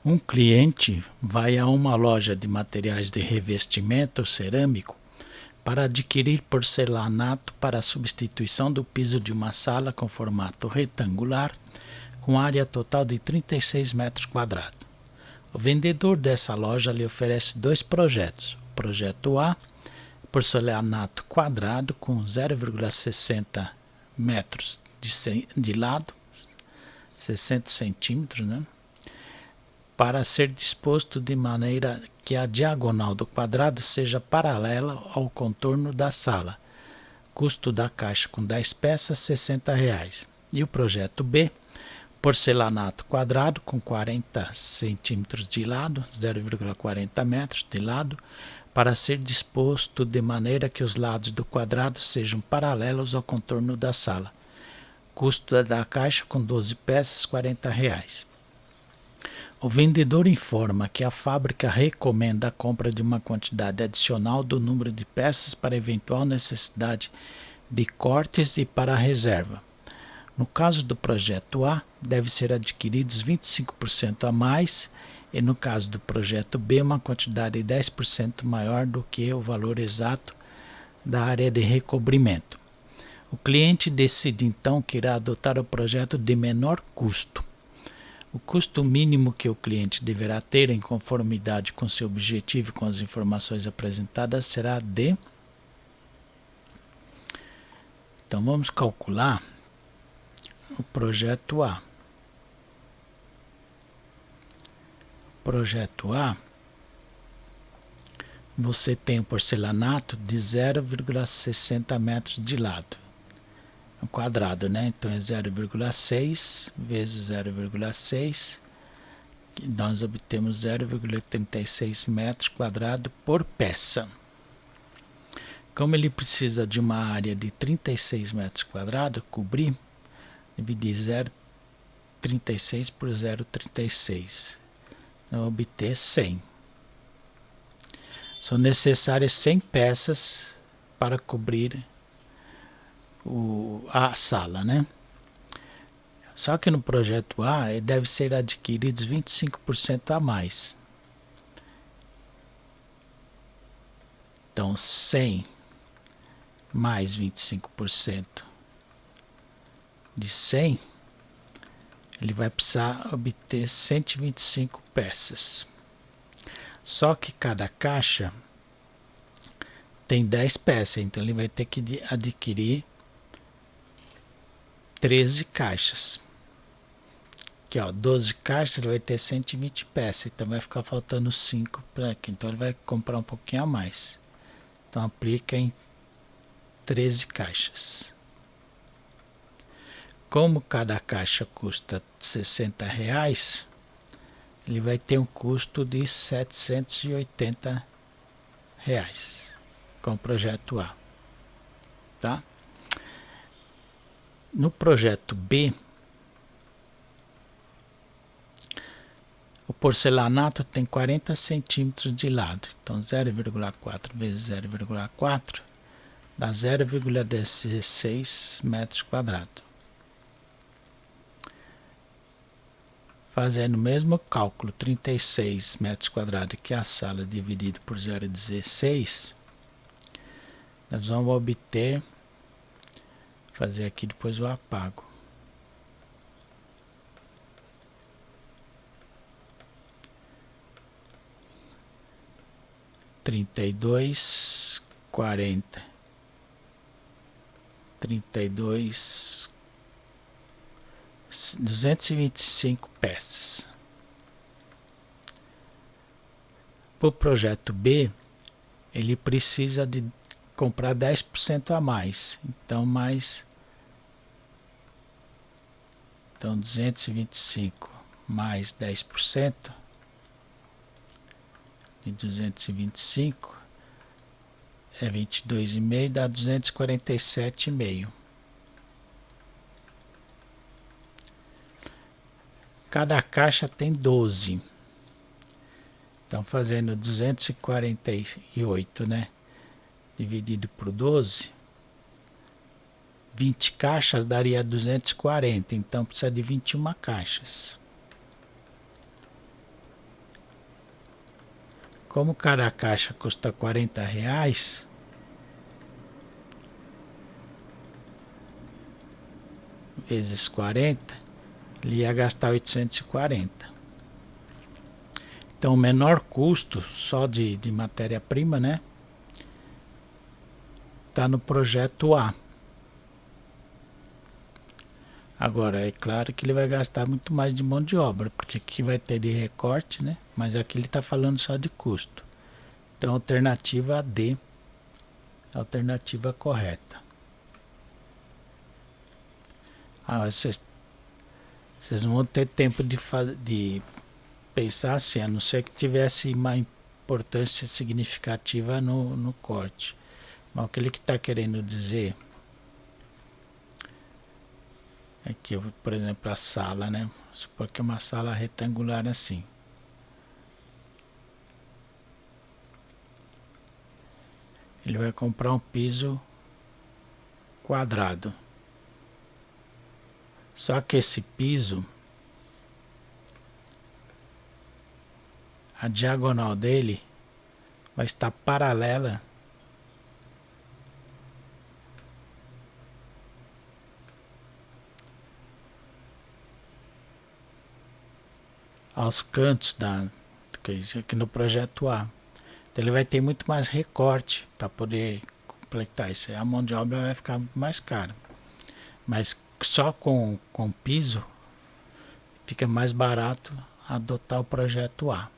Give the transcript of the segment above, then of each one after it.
Um cliente vai a uma loja de materiais de revestimento cerâmico para adquirir porcelanato para a substituição do piso de uma sala com formato retangular, com área total de 36 metros quadrados. O vendedor dessa loja lhe oferece dois projetos. O projeto A, porcelanato quadrado com 0,60 metros de lado, 60 centímetros, né? Para ser disposto de maneira que a diagonal do quadrado seja paralela ao contorno da sala. Custo da caixa com 10 peças, R$ 60,00. E o projeto B, porcelanato quadrado com 40 centímetros de lado, 0,40 metros de lado, para ser disposto de maneira que os lados do quadrado sejam paralelos ao contorno da sala. Custo da caixa com 12 peças, R$ 40,00. O vendedor informa que a fábrica recomenda a compra de uma quantidade adicional do número de peças para eventual necessidade de cortes e para a reserva. No caso do projeto A, deve ser adquiridos 25% a mais e no caso do projeto B, uma quantidade de 10% maior do que o valor exato da área de recobrimento. O cliente decide então que irá adotar o projeto de menor custo. O custo mínimo que o cliente deverá ter em conformidade com seu objetivo e com as informações apresentadas será de... Então vamos calcular o projeto A. Projeto A, você tem o porcelanato de 0,60 metros de lado. Um quadrado, né? Então é 0,6 vezes 0,6. Nós obtemos 0,36 metros quadrados por peça. Como ele precisa de uma área de 36 metros quadrados, cobrir, dividir 0,36 por 0,36. Então, obter 100. São necessárias 100 peças para cobrir a sala, né? Só que no projeto A deve ser adquiridos 25% a mais. Então 100 mais 25% de 100, ele vai precisar obter 125 peças. Só que cada caixa tem 10 peças, então ele vai ter que adquirir 13 caixas. Aqui, ó, 12 caixas, ele vai ter 120 peças, então vai ficar faltando 5 para aqui. Então ele vai comprar um pouquinho a mais. Então aplica em 13 caixas. Como cada caixa custa R$60,00, ele vai ter um custo de R$780 com o projeto A, tá? No projeto B, o porcelanato tem 40 centímetros de lado, então 0,4 vezes 0,4 dá 0,16 metros quadrados. Fazendo o mesmo cálculo, 36 metros quadrados que a sala dividido por 0,16, nós vamos obter, fazer aqui depois eu apago. Trinta e dois, 40, 32, 225 peças. Para o projeto B, ele precisa de comprar 10% a mais. Então, 225 mais 10% de 225 é 22,5, dá 247,5. Cada caixa tem 12. Então, fazendo 248, né? Dividido por 12, 20 caixas daria 240. Então, precisa de 21 caixas. Como cada caixa custa R$ 40, vezes 40, ele ia gastar 840. Então, o menor custo só de matéria-prima, né? Está no projeto A. Agora, é claro que ele vai gastar muito mais de mão de obra, porque aqui vai ter de recorte, né? Mas aqui ele está falando só de custo. Então, a alternativa D é a alternativa correta. Vocês não vão ter tempo de pensar assim, a não ser que tivesse uma importância significativa no corte. Mas o que ele está querendo dizer é que, por exemplo, a sala, né? Supor que é uma sala retangular assim. Ele vai comprar um piso quadrado. Só que esse piso, a diagonal dele vai estar paralela aos cantos aqui no projeto A. Então ele vai ter muito mais recorte para poder completar isso. A mão de obra vai ficar mais cara. Mas só com piso fica mais barato adotar o projeto A.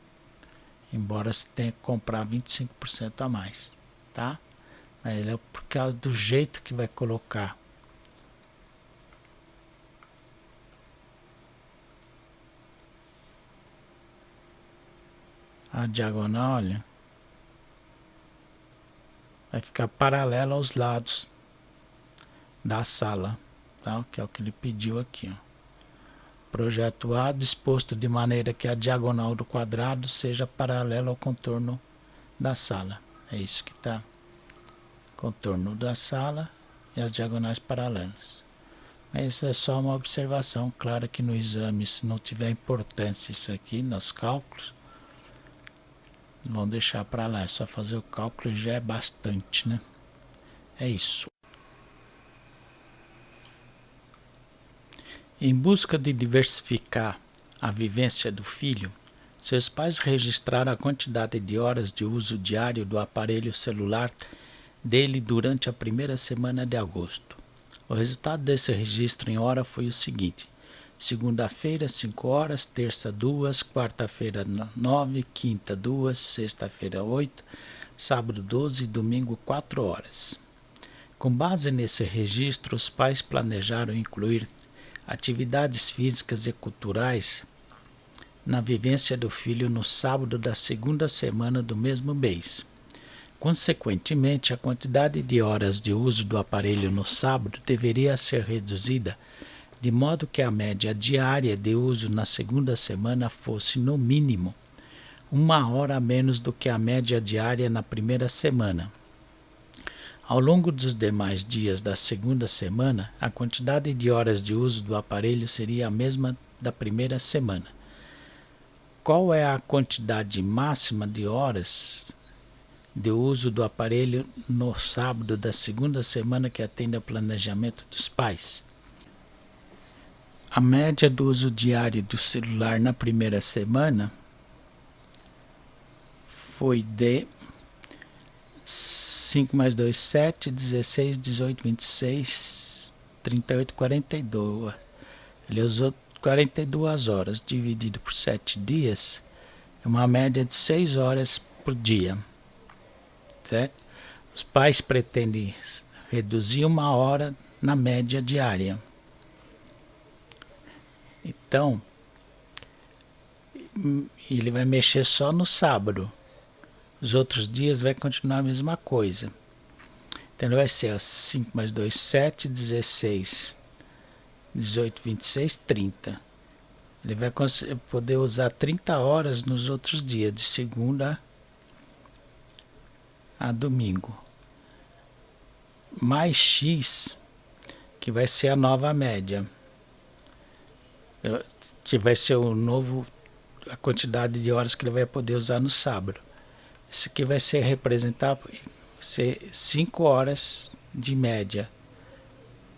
Embora você tenha que comprar 25% a mais, tá? Mas ele é por causa do jeito que vai colocar. A diagonal, olha, vai ficar paralela aos lados da sala, tá? Que é o que ele pediu aqui, ó. Projeto A disposto de maneira que a diagonal do quadrado seja paralela ao contorno da sala. É isso que está. Contorno da sala e as diagonais paralelas. Mas isso é só uma observação. Claro que no exame, se não tiver importância isso aqui nos cálculos, vão deixar para lá. É só fazer o cálculo e já é bastante, né? É isso. Em busca de diversificar a vivência do filho, seus pais registraram a quantidade de horas de uso diário do aparelho celular dele durante a primeira semana de agosto. O resultado desse registro em hora foi o seguinte: segunda-feira, 5 horas, terça, 2, quarta-feira, 9, quinta, 2, sexta-feira, 8, sábado, 12 e domingo, 4 horas. Com base nesse registro, os pais planejaram incluir atividades físicas e culturais na vivência do filho no sábado da segunda semana do mesmo mês. Consequentemente, a quantidade de horas de uso do aparelho no sábado deveria ser reduzida, de modo que a média diária de uso na segunda semana fosse, no mínimo, 1 hora a menos do que a média diária na primeira semana. Ao longo dos demais dias da segunda semana, a quantidade de horas de uso do aparelho seria a mesma da primeira semana. Qual é a quantidade máxima de horas de uso do aparelho no sábado da segunda semana que atende ao planejamento dos pais? A média do uso diário do celular na primeira semana foi de 5 mais 2, 7, 16, 18, 26, 38, 42. Ele usou 42 horas, dividido por 7 dias, é uma média de 6 horas por dia. Certo? Os pais pretendem reduzir 1 hora na média diária. Então, ele vai mexer só no sábado. Os outros dias vai continuar a mesma coisa. Então ele vai ser 5 mais 2, 7, 16, 18, 26, 30. Ele vai poder usar 30 horas nos outros dias, de segunda a domingo. Mais X, que vai ser a nova média. Que vai ser a quantidade de horas que ele vai poder usar no sábado. Isso aqui vai ser representado ser 5 horas de média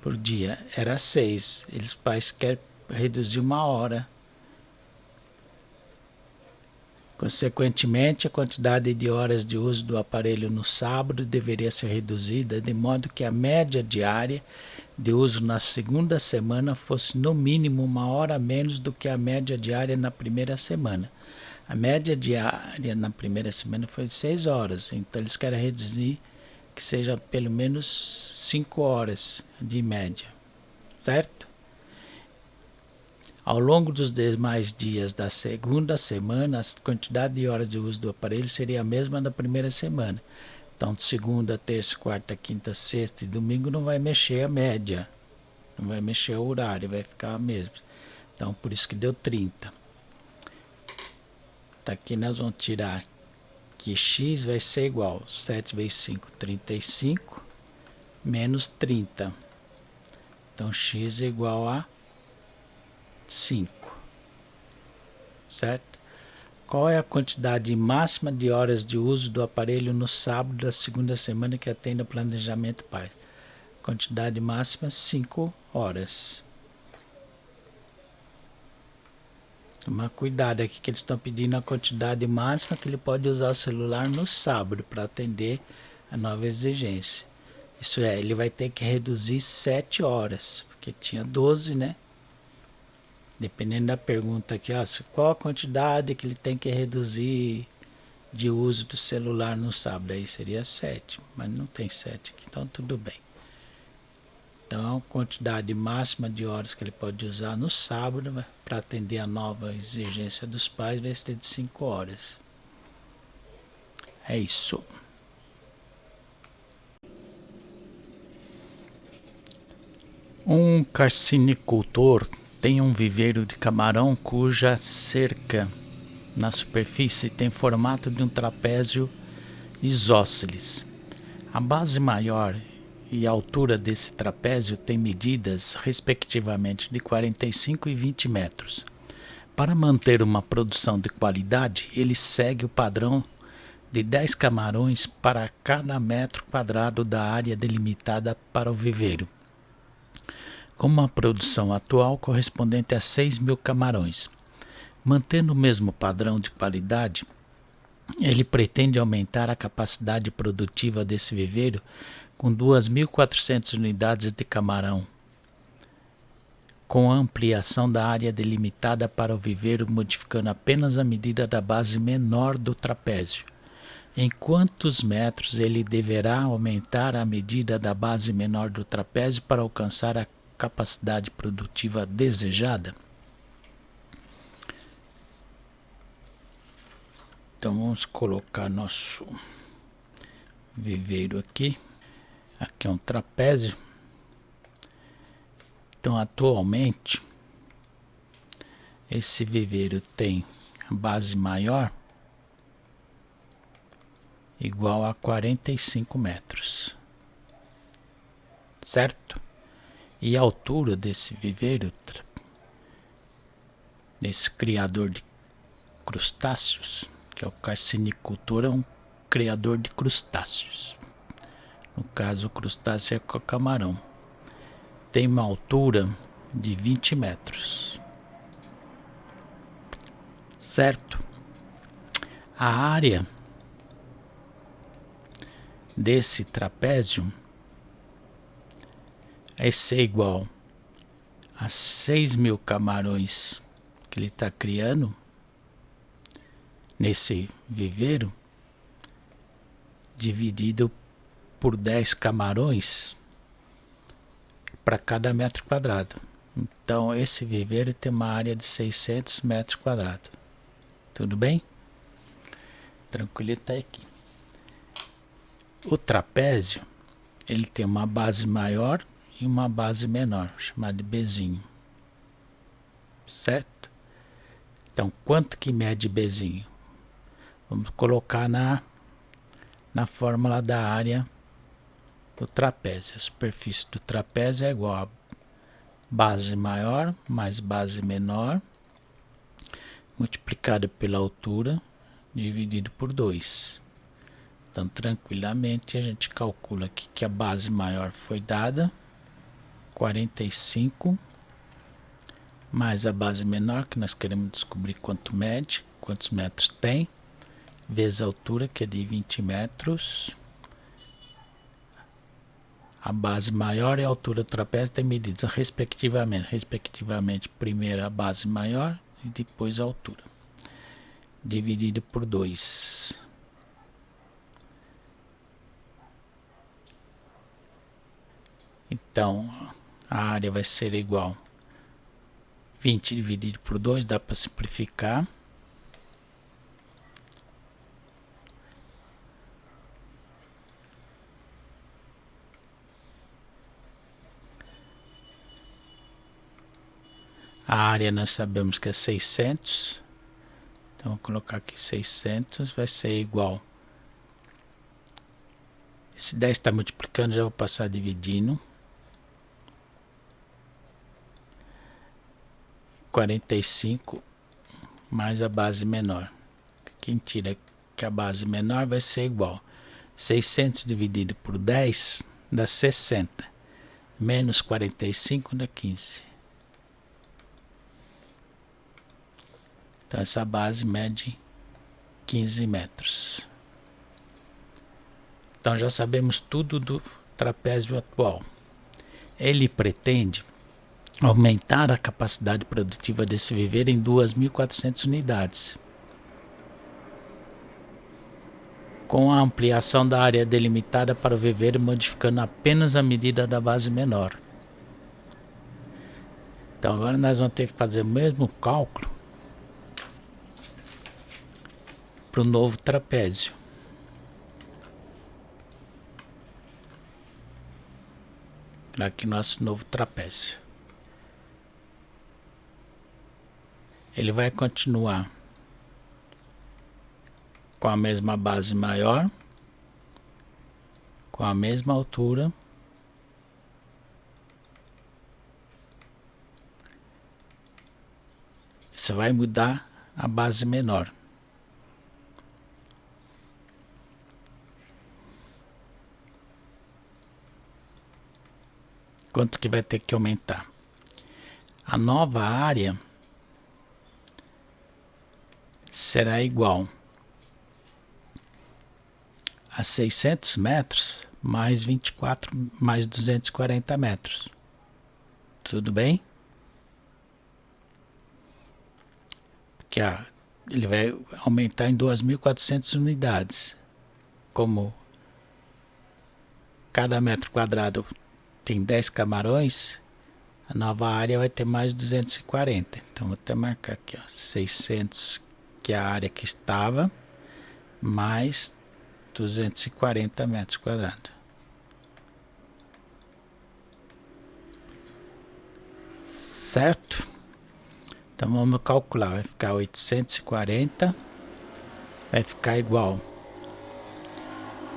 por dia. Era 6. Os pais querem reduzir 1 hora. Consequentemente, a quantidade de horas de uso do aparelho no sábado deveria ser reduzida, de modo que a média diária de uso na segunda semana fosse no mínimo 1 hora menos do que a média diária na primeira semana. A média diária na primeira semana foi de 6 horas, então eles querem reduzir que seja pelo menos 5 horas de média, certo? Ao longo dos demais dias da segunda semana, a quantidade de horas de uso do aparelho seria a mesma da primeira semana. Então, de segunda, terça, quarta, quinta, sexta e domingo não vai mexer a média. Não vai mexer o horário, vai ficar a mesma. Então, por isso que deu 30. Tá, aqui nós vamos tirar que x vai ser igual a 7 vezes 5, 35, menos 30. Então, x é igual a 5, certo? Qual é a quantidade máxima de horas de uso do aparelho no sábado da segunda semana que atende ao planejamento PAES? Quantidade máxima 5 horas. Toma cuidado aqui que eles estão pedindo a quantidade máxima que ele pode usar o celular no sábado para atender a nova exigência. Isso é, ele vai ter que reduzir 7 horas, porque tinha 12, né? Dependendo da pergunta aqui, qual a quantidade que ele tem que reduzir de uso do celular no sábado? Aí seria 7, mas não tem 7 aqui, então tudo bem. Então, a quantidade máxima de horas que ele pode usar no sábado para atender a nova exigência dos pais vai ser de 5 horas. É isso. Um carcinicultor tem um viveiro de camarão cuja cerca na superfície tem formato de um trapézio isósceles. A base maior e a altura desse trapézio tem medidas, respectivamente, de 45 e 20 metros. Para manter uma produção de qualidade, ele segue o padrão de 10 camarões para cada metro quadrado da área delimitada para o viveiro, com uma produção atual correspondente a 6.000 camarões. Mantendo o mesmo padrão de qualidade, ele pretende aumentar a capacidade produtiva desse viveiro com 2.400 unidades de camarão, com a ampliação da área delimitada para o viveiro, modificando apenas a medida da base menor do trapézio. Em quantos metros ele deverá aumentar a medida da base menor do trapézio para alcançar a capacidade produtiva desejada? Então vamos colocar nosso viveiro aqui. Aqui é um trapézio. Então atualmente esse viveiro tem a base maior igual a 45 metros, certo? E a altura desse viveiro, desse criador de crustáceos, que é o carcinicultor, é um criador de crustáceos. No caso, o crustáceo é com camarão. Tem uma altura de 20 metros, certo? A área desse trapézio é ser igual a 6.000 camarões que ele está criando nesse viveiro, dividido por 10 camarões para cada metro quadrado. Então esse viveiro tem uma área de 600 metros quadrados. Tudo bem? Tranquilo, tá aqui. O trapézio, ele tem uma base maior e uma base menor, chamada de Bzinho. Certo? Então, quanto que mede Bzinho? Vamos colocar na fórmula da área do trapézio. A superfície do trapézio é igual a base maior mais base menor multiplicado pela altura dividido por 2. Então, tranquilamente, a gente calcula aqui que a base maior foi dada, 45, mais a base menor, que nós queremos descobrir quanto mede, quantos metros tem, vezes a altura, que é de 20 metros. A base maior e a altura do trapézio têm medidas respectivamente, primeiro a base maior e depois a altura, dividido por 2. Então, a área vai ser igual 20 dividido por 2, dá para simplificar. A área nós sabemos que é 600. Então, vou colocar aqui 600, vai ser igual. Esse 10 está multiplicando, já vou passar dividindo. 45 mais a base menor. Quem tira que a base menor vai ser igual. 600 dividido por 10 dá 60. Menos 45 dá 15. Então essa base mede 15 metros. Então já sabemos tudo do trapézio atual. Ele pretende aumentar a capacidade produtiva desse viveiro em 2.400 unidades, com a ampliação da área delimitada para o viveiro, modificando apenas a medida da base menor. Então agora nós vamos ter que fazer o mesmo cálculo para o novo trapézio. Aqui nosso novo trapézio. Ele vai continuar com a mesma base maior, com a mesma altura, você vai mudar a base menor. Quanto que vai ter que aumentar? A nova área será igual a 600 metros mais 24 mais 240 metros. Tudo bem? Porque ele vai aumentar em 2.400 unidades. Como cada metro quadrado tem 10 camarões, a nova área vai ter mais 240. Então vou até marcar aqui, ó, 600, que é a área que estava, mais 240 metros quadrados. Certo? Então vamos calcular, vai ficar 840, vai ficar igual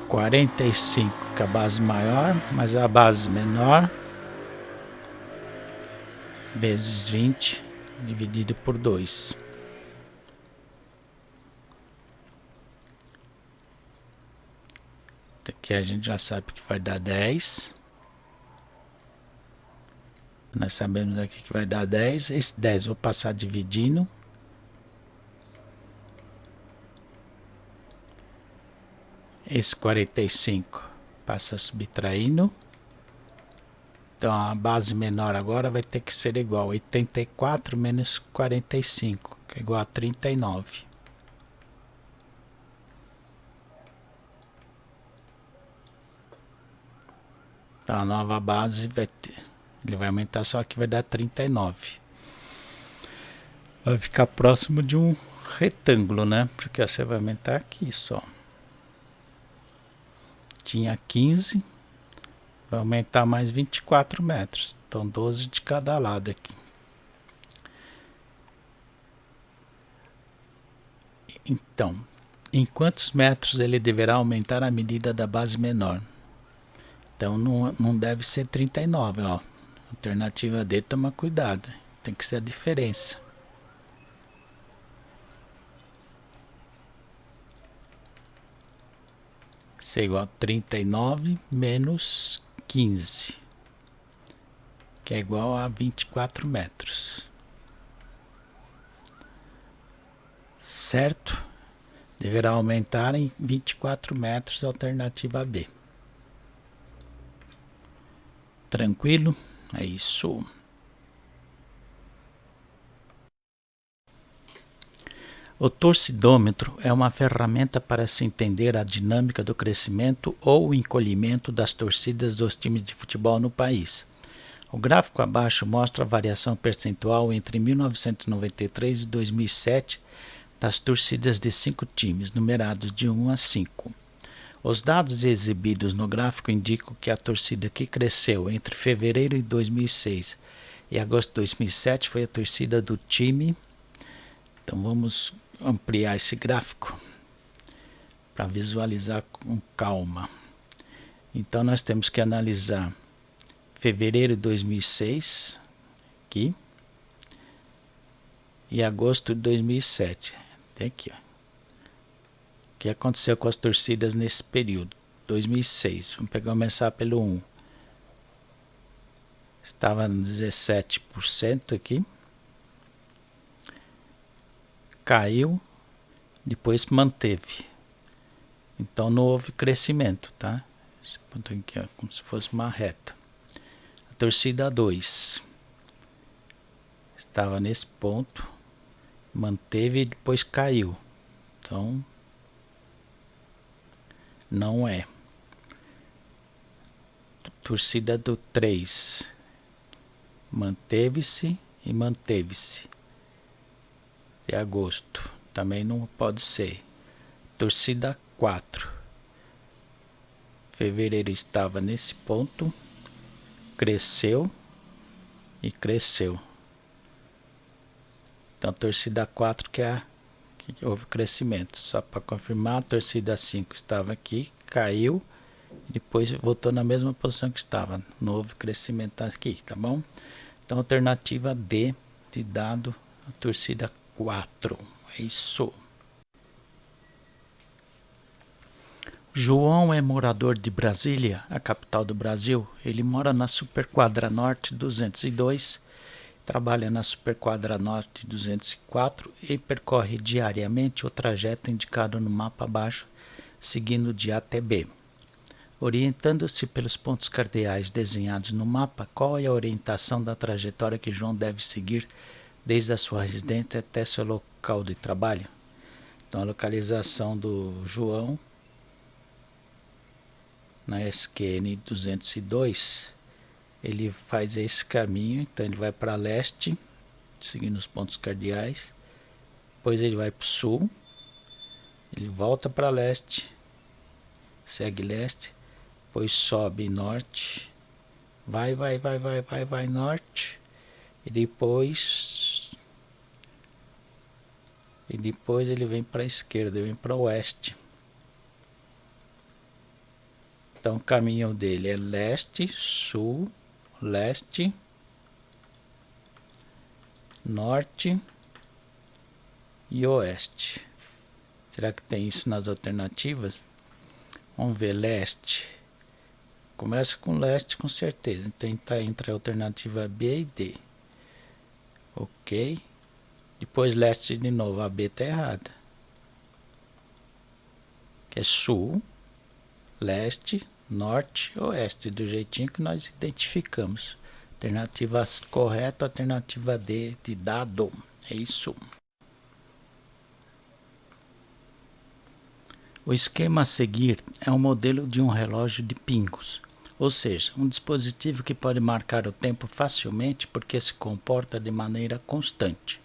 45, que é a base maior, mais a base menor, vezes 20, dividido por 2. Aqui a gente já sabe que vai dar 10. Nós sabemos aqui que vai dar 10. Esse 10 eu vou passar dividindo. Esse 45 passa subtraindo. Então a base menor agora vai ter que ser igual a 84 menos 45, que é igual a 39. Então a nova base vai ter, ele vai aumentar, só que vai dar 39. Vai ficar próximo de um retângulo, né? Porque você vai aumentar aqui só. Tinha 15, vai aumentar mais 24 metros. Então 12 de cada lado aqui. Então, em quantos metros ele deverá aumentar a medida da base menor? Então não deve ser 39, ó. Alternativa D, toma cuidado. Tem que ser a diferença. ser igual a 39 menos 15, que é igual a 24 metros. Certo? Deverá aumentar em 24 metros, alternativa B. Tranquilo? É isso. O torcidômetro é uma ferramenta para se entender a dinâmica do crescimento ou encolhimento das torcidas dos times de futebol no país. O gráfico abaixo mostra a variação percentual entre 1993 e 2007 das torcidas de 5 times, numerados de 1 a 5. Os dados exibidos no gráfico indicam que a torcida que cresceu entre fevereiro de 2006 e agosto de 2007 foi a torcida do time. Então vamos ampliar esse gráfico para visualizar com calma. Então nós temos que analisar fevereiro de 2006 aqui e agosto de 2007. Tem aqui, ó. O que aconteceu com as torcidas nesse período? 2006. Vamos começar pelo 1. Estava no 17% aqui. Caiu, depois manteve. Então não houve crescimento, tá? Esse ponto aqui é como se fosse uma reta. A torcida 2 estava nesse ponto, manteve e depois caiu. Então não é. Torcida do 3 manteve-se e manteve-se. De agosto também não pode ser. Torcida 4, fevereiro estava nesse ponto, cresceu e cresceu. Então torcida 4 que houve crescimento. Só para confirmar, a torcida 5 estava aqui, caiu e depois voltou na mesma posição que estava. Não houve crescimento aqui, tá bom? Então alternativa D de dado a torcida 4. É isso. João é morador de Brasília, a capital do Brasil. Ele mora na Superquadra Norte 202, trabalha na Superquadra Norte 204 e percorre diariamente o trajeto indicado no mapa abaixo, seguindo de A até B. Orientando-se pelos pontos cardeais desenhados no mapa, qual é a orientação da trajetória que João deve seguir desde a sua residência até seu local de trabalho? Então a localização do João na SQN 202, ele faz esse caminho. Então ele vai para leste, seguindo os pontos cardeais, depois ele vai para o sul, ele volta para leste, segue leste, depois sobe norte, vai norte, e depois ele vem para a esquerda, ele vem para o oeste. Então o caminho dele é leste, sul, leste, norte e oeste. Será que tem isso nas alternativas? Vamos ver, leste. Começa com leste com certeza. Então está entre a alternativa B e D. Ok. Depois leste de novo. A B está errada. Que é sul, leste, norte e oeste. Do jeitinho que nós identificamos. Alternativa correta, alternativa D de dado. É isso. O esquema a seguir é um modelo de um relógio de pingos, ou seja, um dispositivo que pode marcar o tempo facilmente porque se comporta de maneira constante.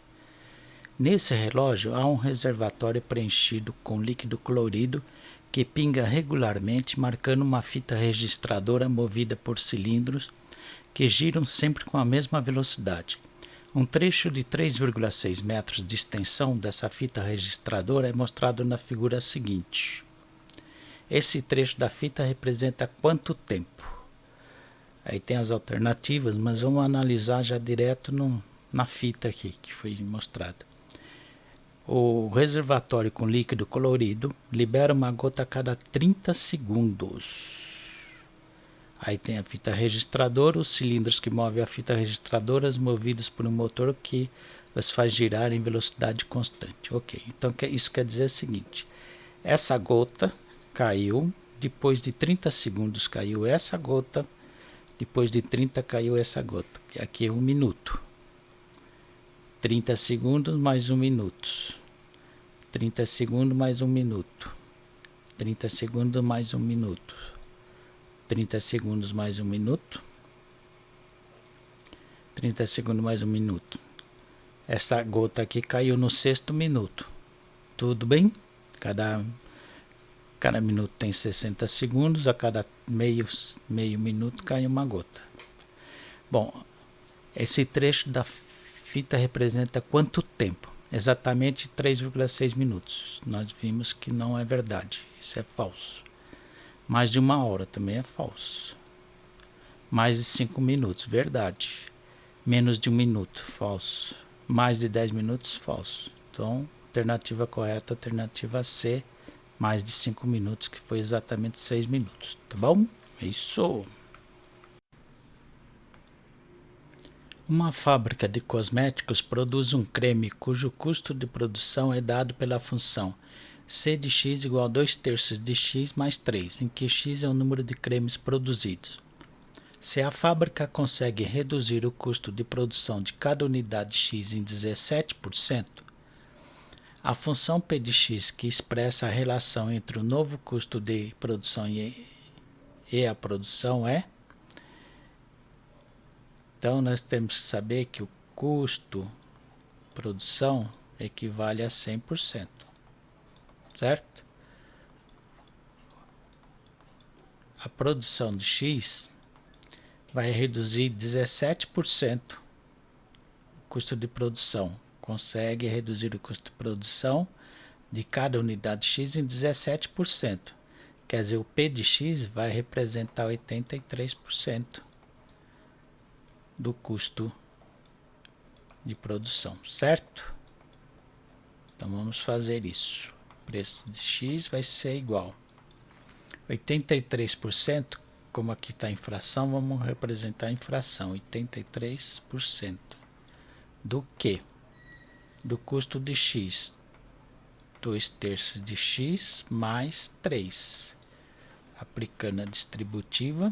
Nesse relógio há um reservatório preenchido com líquido colorido que pinga regularmente, marcando uma fita registradora movida por cilindros que giram sempre com a mesma velocidade. Um trecho de 3,6 metros de extensão dessa fita registradora é mostrado na figura seguinte. Esse trecho da fita representa quanto tempo? Aí tem as alternativas, mas vamos analisar já direto na fita aqui que foi mostrada. O reservatório com líquido colorido libera uma gota a cada 30 segundos. Aí tem a fita registradora, os cilindros que movem a fita registradora, movidos por um motor que os faz girar em velocidade constante. Ok, então isso quer dizer o seguinte: essa gota caiu, depois de 30 segundos caiu essa gota, depois de 30 caiu essa gota, que aqui é 1 minuto. 30 segundos mais 1 minuto. 30 segundos mais 1 minuto. 30 segundos mais 1 minuto. 30 segundos mais 1 minuto. 30 segundos mais 1 minuto. Essa gota aqui caiu no 6º minuto. Tudo bem? Cada minuto tem 60 segundos, a cada meio minuto cai uma gota. Bom, esse trecho da fita representa quanto tempo? Exatamente 3,6 minutos. Nós vimos que não é verdade, isso é falso. Mais de 1 hora também é falso. Mais de 5 minutos, verdade. Menos de 1 minuto, falso. Mais de 10 minutos, falso. Então, alternativa correta, alternativa C, mais de 5 minutos, que foi exatamente 6 minutos, tá bom? É isso. Uma fábrica de cosméticos produz um creme cujo custo de produção é dado pela função C de x igual a 2/3 de x mais 3, em que x é o número de cremes produzidos. Se a fábrica consegue reduzir o custo de produção de cada unidade x em 17%, a função P de x, que expressa a relação entre o novo custo de produção e a produção é... Então, nós temos que saber que o custo de produção equivale a 100%, certo? A produção de x vai reduzir 17% o custo de produção. Consegue reduzir o custo de produção de cada unidade x em 17%. Quer dizer, o P de x vai representar 83% do custo de produção, certo? Então vamos fazer isso. O preço de x vai ser igual 83%, como aqui está em fração, vamos representar em fração. 83% do que? Do custo de x, 2/3 de x mais 3. Aplicando a distributiva,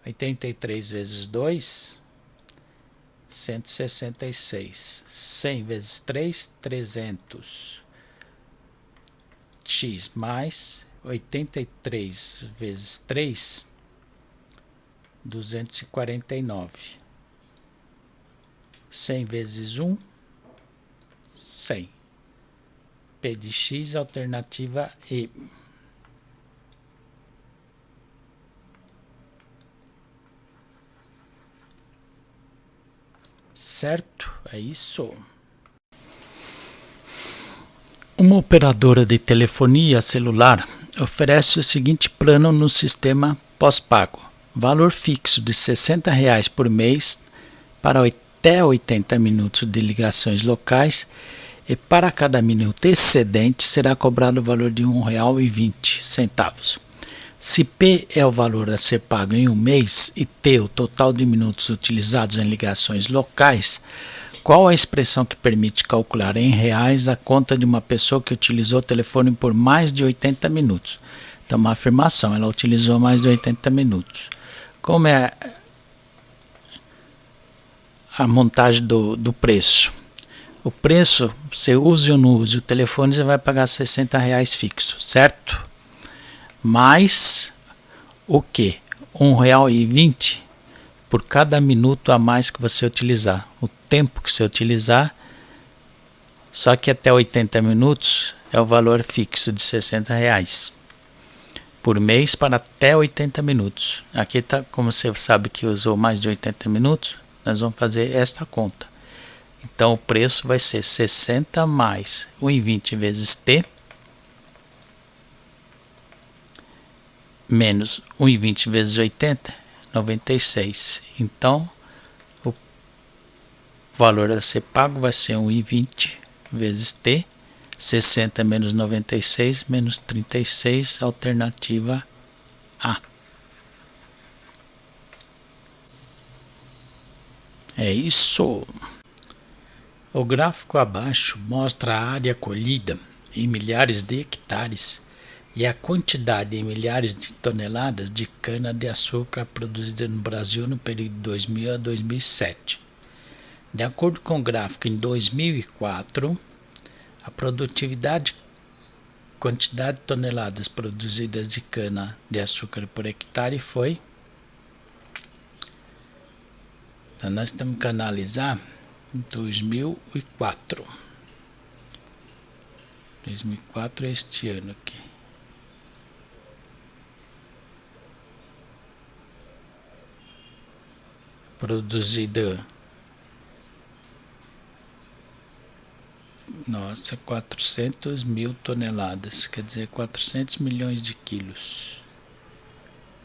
83 vezes 2, 166. 100 vezes 3, 300. X mais 83 vezes 3, 249. 100 vezes 1, 100. P de x, alternativa E. Certo? É isso. Uma operadora de telefonia celular oferece o seguinte plano no sistema pós-pago: valor fixo de R$ 60 por mês para até 80 minutos de ligações locais, e para cada minuto excedente será cobrado o valor de R$ 1,20. Se P é o valor a ser pago em um mês e T o total de minutos utilizados em ligações locais, qual a expressão que permite calcular em reais a conta de uma pessoa que utilizou o telefone por mais de 80 minutos? Então, uma afirmação, ela utilizou mais de 80 minutos. Como é a montagem do preço? O preço, você use ou não use o telefone, você vai pagar R$ 60 fixo, certo? Mais o que? R$ 1,20 por cada minuto a mais que você utilizar. O tempo que você utilizar, só que até 80 minutos é o valor fixo de R$ 60 por mês para até 80 minutos. Aqui tá, como você sabe que usou mais de 80 minutos, nós vamos fazer esta conta. Então o preço vai ser 60 mais 1,20 vezes T menos 1,20 vezes 80, 96. Então o valor a ser pago vai ser 1,20 vezes T, 60 menos 96, menos 36, alternativa A. É isso. O gráfico abaixo mostra a área colhida em milhares de hectares e a quantidade em milhares de toneladas de cana-de-açúcar produzida no Brasil no período de 2000 a 2007. De acordo com o gráfico, em 2004, a produtividade, quantidade de toneladas produzidas de cana-de-açúcar por hectare foi... Então, nós temos que analisar 2004. 2004 é este ano aqui. Produzida... Nossa, 400 mil toneladas, quer dizer, 400 milhões de quilos.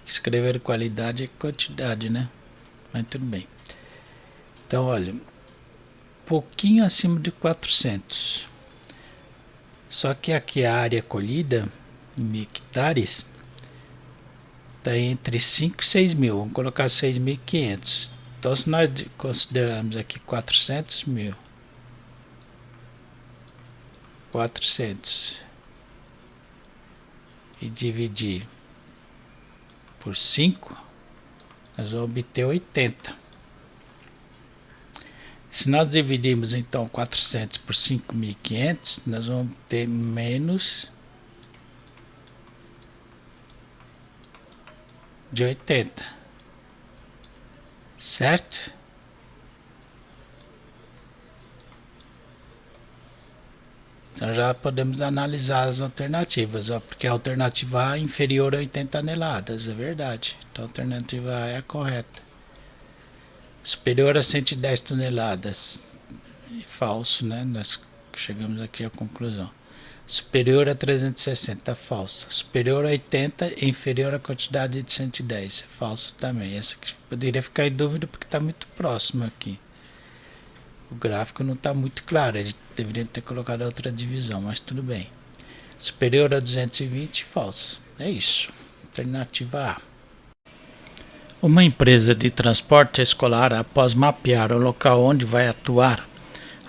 Escrever qualidade é quantidade, né? Mas tudo bem. Então, olha, pouquinho acima de 400. Só que aqui a área colhida, em hectares, está entre 5 e 6 mil. Vamos colocar 6.500. Então, se nós considerarmos aqui 400 mil, 400 e dividir por 5, nós vamos obter 80. Se nós dividirmos então 400 por 5.500, nós vamos ter menos de 80, certo? Então já podemos analisar as alternativas, ó, porque a alternativa A é inferior a 80 toneladas, é verdade. Então a alternativa A é a correta. Superior a 110 toneladas, falso, né? Nós chegamos aqui à conclusão. Superior a 360, falso. Superior a 80 é inferior à quantidade de 110, falso também. Essa aqui poderia ficar em dúvida porque está muito próximo aqui. O gráfico não está muito claro, eles deveriam ter colocado outra divisão, mas tudo bem. Superior a 220, falso. É isso. Alternativa A. Uma empresa de transporte escolar, após mapear o local onde vai atuar,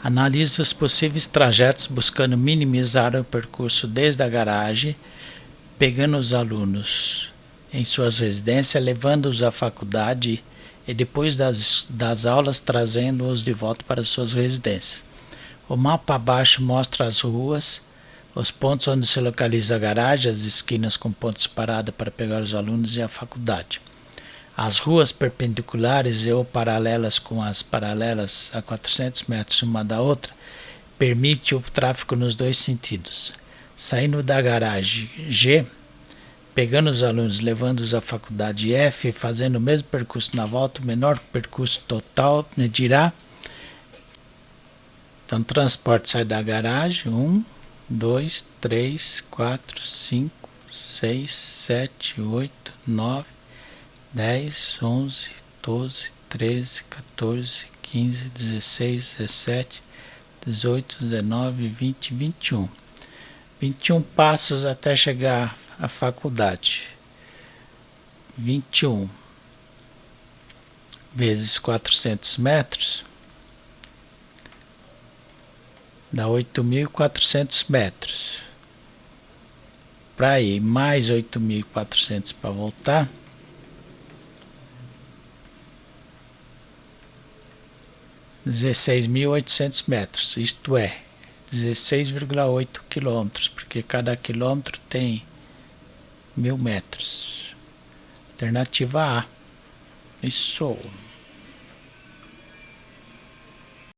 analisa os possíveis trajetos buscando minimizar o percurso desde a garagem, pegando os alunos em suas residências, levando-os à faculdade e depois das aulas trazendo-os de volta para suas residências. O mapa abaixo mostra as ruas, os pontos onde se localiza a garagem, as esquinas com pontos separados para pegar os alunos e a faculdade. As ruas perpendiculares e ou paralelas com as paralelas a 400 metros uma da outra permite o tráfego nos dois sentidos. Saindo da garagem G, pegando os alunos, levando-os à faculdade F, fazendo o mesmo percurso na volta, o menor percurso total medirá. Então, o transporte sai da garagem, 1, 2, 3, 4, 5, 6, 7, 8, 9, 10, 11, 12, 13, 14, 15, 16, 17, 18, 19, 20, 21. 21 passos até chegar à faculdade. 21 vezes 400 metros dá 8.400 metros. Para ir mais 8.400 para voltar, R$ 16.800 metros, isto é, 16,8 quilômetros, porque cada quilômetro tem 1.000 metros. Alternativa A. Isso.